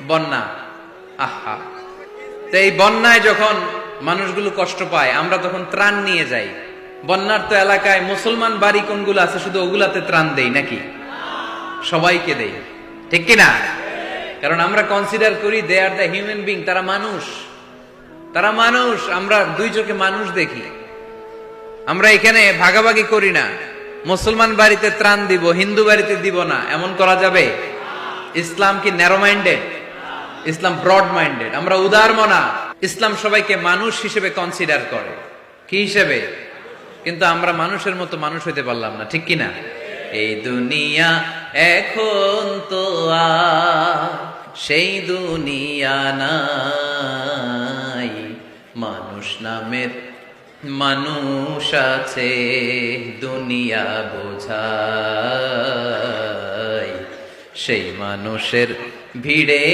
বন্যা। আহা, তো এই বন্যায় যখন মানুষগুলো কষ্ট পায়, আমরা তখন ত্রাণ নিয়ে যাই। বন্যার তো এলাকায় মুসলমান বাড়ি কোনগুলো আছে শুধু ওগুলাতে ত্রাণ দেই নাকি? সবাইকে দেই, ঠিক কিনা? কারণ আমরা কনসিডার করি দে আর দ্য হিউম্যান বিং, তারা মানুষ, তারা মানুষ। আমরা দুই চোখে মানুষ দেখি। আমরা এখানে ভাগাভাগি করি না, মুসলমান বাড়িতে ত্রাণ দিব, হিন্দু বাড়িতে দিব না, এমন করা যাবে? ইসলাম কি ন্যারো মাইন্ডেড? ইসলাম ব্রড মাইন্ডেড। আমরা উদার মনা। ইসলাম সবাইকে মানুষ হিসেবে কনসিডার করে। কি হিসেবে? কিন্তু আমরা মানুষের মতো মানুষ হইতে পারলাম না, ঠিক কিনা? এই দুনিয়া এখন তো আর সেই দুনিয়া নাই, মানুষ নামের মানুষ আছে দুনিয়া বোঝাই, সেই মানুষের ভিড়ে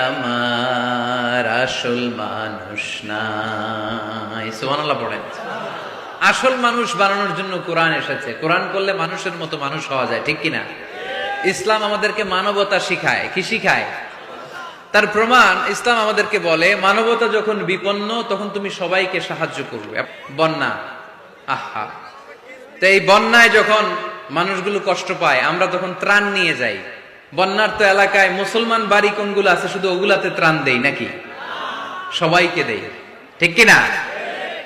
আমার আসল মানুষ নাই। সুবহানাল্লাহ পড়েন। আসল মানুষ বানানোর জন্য কোরআন এসেছে। কোরআন করলে মানুষের মতো মানুষ হওয়া যায়, ঠিক কিনা? ইসলাম আমাদেরকে মানবতা শিখায়। কি শিখায়? তার প্রমাণ ইসলাম আমাদেরকে বলে মানবতা যখন বিপন্ন তখন তুমি সবাইকে সাহায্য করবে। বন্যা, আহা, তো এই বন্যায় যখন মানুষগুলো কষ্ট পায়, আমরা তখন ত্রাণ নিয়ে যাই। বন্যার তো এলাকায় মুসলমান বাড়ি কোনগুলো আছে শুধু ওগুলাতে ত্রাণ দেই নাকি? সবাইকে দেই, ঠিক কিনা?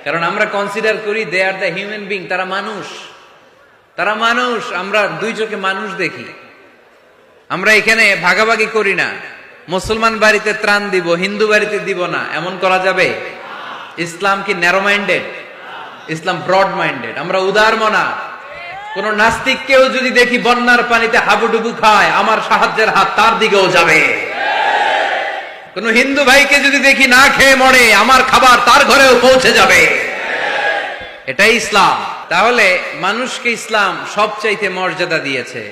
কারণ আমরা কনসিডার করি দে আর দ্য হিউম্যান বিং, তারা মানুষ, তারা মানুষ। আমরা দুই চোখে মানুষ দেখি। আমরা এখানে ভাগাভাগি করি না, মুসলমান বাড়িতে ত্রাণ দিব, হিন্দু বাড়িতে দিব না, এমন করা যাবে? ইসলাম কি ন্যারো মাইন্ডেড? ইসলাম ব্রড মাইন্ডেড। আমরা উদার মনা। কোন নাস্তিককেও যদি দেখি বন্যার পানিতে হাবুডুবু খায়, আমার সাহায্যের হাত তার দিকেও যাবে। কোন হিন্দু ভাইকে যদি দেখি না খেয়ে মরে, আমার খাবার তার ঘরেও পৌঁছে যাবে। এটাই ইসলাম। তাহলে মানুষকে ইসলাম সবচাইতে মর্যাদা দিয়েছে।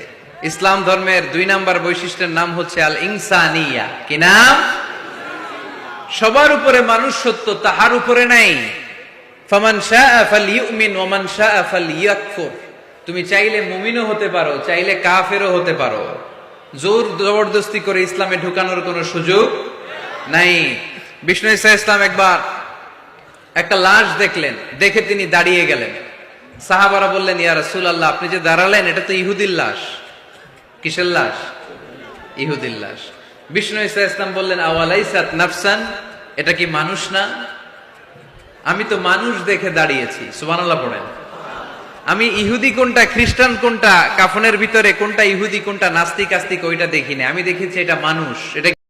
ইসলাম ধর্মের 2 নাম্বার বৈশিষ্ট্যের নাম হচ্ছে আল ইনসানিয়া। কি নাম? সবার উপরে মানুষ সত্য, তাহার উপরে নাই। ফামান শাআ ফালইউমিন ওয়া মান শাআ ফালইয়াকফুর। তুমি চাইলে মুমিনও হতে পারো, চাইলে কাফেরও হতে পারো। জোর জবরদস্তি করে ইসলামে ঢুকানোর কোনো সুযোগ নাই। বিষ্ণু ঈসা ইসলাম একবার একটা লাশ দেখলেন, দেখে তিনি দাঁড়িয়ে গেলেন। সাহাবারা বললেন, ইয়া রাসূলুল্লাহ, আপনি যে দাঁড়ালেন এটা তো ইহুদির লাশ। কিসের লাশ? ইহুদির লাশ। বিষ্ণু ঈসা ইসলাম বললেন, আওয়ালাইসাত নাফসান, এটা কি মানুষ না? আমি তো মানুষ দেখে দাঁড়িয়েছি। সুবহানাল্লাহ পড়েন। আমি ইহুদি কোনটা, খ্রিস্টান কোনটা, কাফনের ভিতরে কোনটা ইহুদি কোনটা নাস্তিক আস্তিক ওইটা দেখিনি। আমি দেখেছি এটা মানুষ। এটা